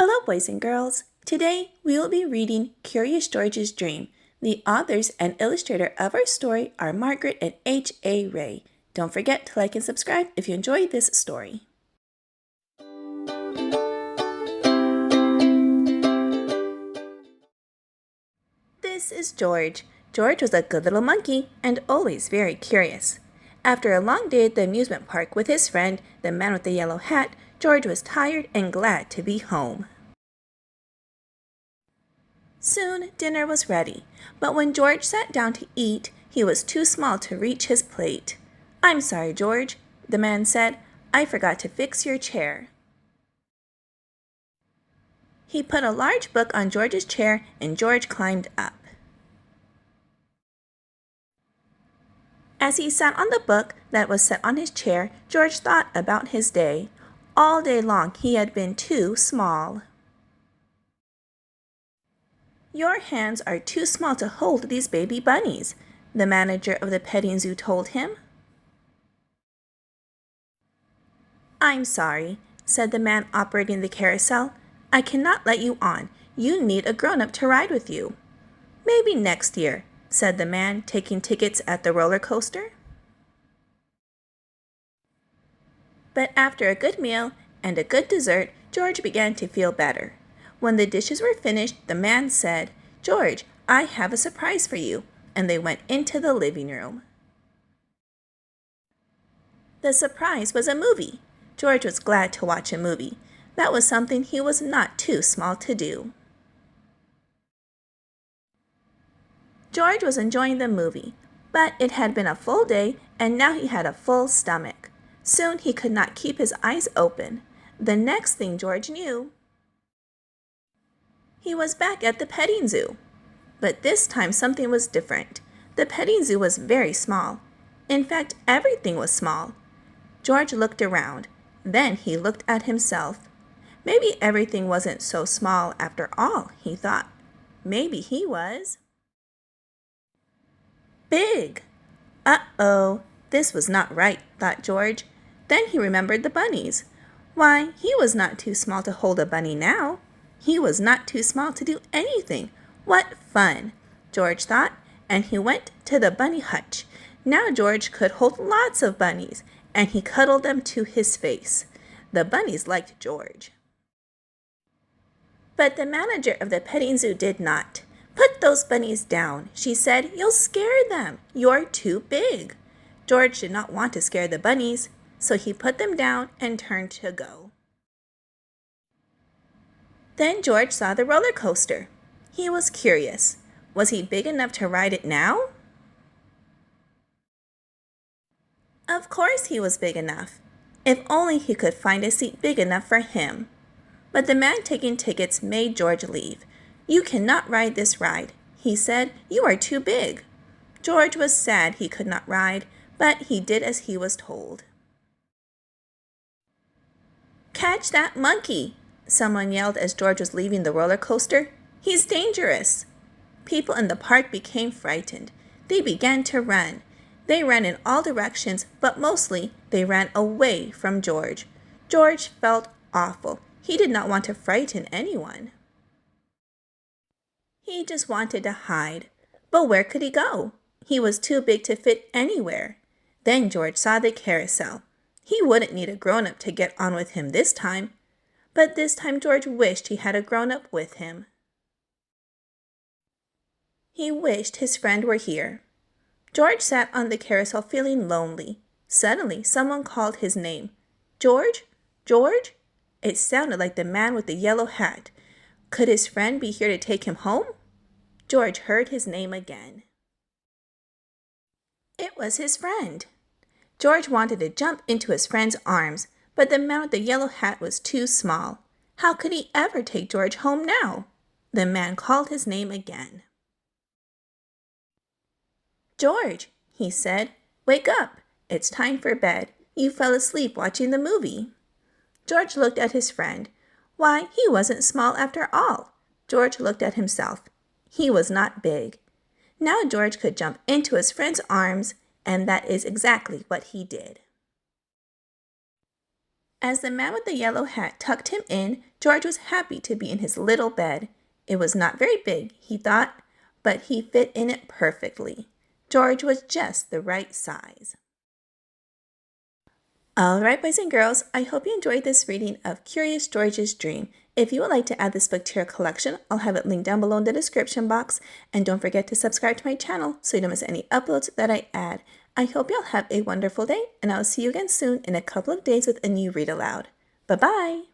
Hello, boys and girls. Today, we will be reading Curious George's Dream. The authors and illustrator of our story are Margaret and H.A. Ray. Don't forget to like and subscribe if you enjoyed this story. This is George. George was a good little monkey and always very curious. After a long day at the amusement park with his friend, the man with the yellow hat, George was tired and glad to be home. Soon dinner was ready, but when George sat down to eat, he was too small to reach his plate. "I'm sorry, George," the man said. "I forgot to fix your chair." He put a large book on George's chair and George climbed up. As he sat on the book that was set on his chair, George thought about his day. All day long he had been too small. "Your hands are too small to hold these baby bunnies," the manager of the petting zoo told him. "I'm sorry," said the man operating the carousel. "I cannot let you on. You need a grown-up to ride with you." "Maybe next year," said the man, taking tickets at the roller coaster. But after a good meal and a good dessert, George began to feel better. When the dishes were finished, the man said, "George, I have a surprise for you," and they went into the living room. The surprise was a movie. George was glad to watch a movie. That was something he was not too small to do. George was enjoying the movie, but it had been a full day and now he had a full stomach. Soon he could not keep his eyes open. The next thing George knew, he was back at the petting zoo. But this time something was different. The petting zoo was very small. In fact, everything was small. George looked around. Then he looked at himself. Maybe everything wasn't so small after all, he thought. Maybe he was big. Uh-oh, this was not right, thought George. Then he remembered the bunnies. Why, he was not too small to hold a bunny now. He was not too small to do anything. What fun, George thought, and he went to the bunny hutch. Now George could hold lots of bunnies, and he cuddled them to his face. The bunnies liked George. But the manager of the petting zoo did not. "Put those bunnies down," she said. "You'll scare them. You're too big." George did not want to scare the bunnies, so he put them down and turned to go. Then George saw the roller coaster. He was curious. Was he big enough to ride it now? Of course he was big enough. If only he could find a seat big enough for him. But the man taking tickets made George leave. "You cannot ride this ride," he said. "You are too big." George was sad he could not ride, but he did as he was told. "Catch that monkey!" someone yelled as George was leaving the roller coaster. "He's dangerous." People in the park became frightened. They began to run. They ran in all directions, but mostly they ran away from George. George felt awful. He did not want to frighten anyone. He just wanted to hide. But where could he go? He was too big to fit anywhere. Then George saw the carousel. He wouldn't need a grown-up to get on with him this time. But this time George wished he had a grown-up with him. He wished his friend were here. George sat on the carousel feeling lonely. Suddenly, someone called his name. "George? George?" It sounded like the man with the yellow hat. Could his friend be here to take him home? George heard his name again. It was his friend. George wanted to jump into his friend's arms, but the man with the yellow hat was too small. How could he ever take George home now? The man called his name again. "George," he said, "wake up. It's time for bed. You fell asleep watching the movie." George looked at his friend. Why, he wasn't small after all. George looked at himself. He was not big. Now George could jump into his friend's arms, and that is exactly what he did. As the man with the yellow hat tucked him in, George was happy to be in his little bed. It was not very big, he thought, but he fit in it perfectly. George was just the right size. All right, boys and girls, I hope you enjoyed this reading of Curious George's Dream. If you would like to add this book to your collection, I'll have it linked down below in the description box. And don't forget to subscribe to my channel so you don't miss any uploads that I add. I hope you'll have a wonderful day, and I'll see you again soon in a couple of days with a new read aloud. Bye-bye!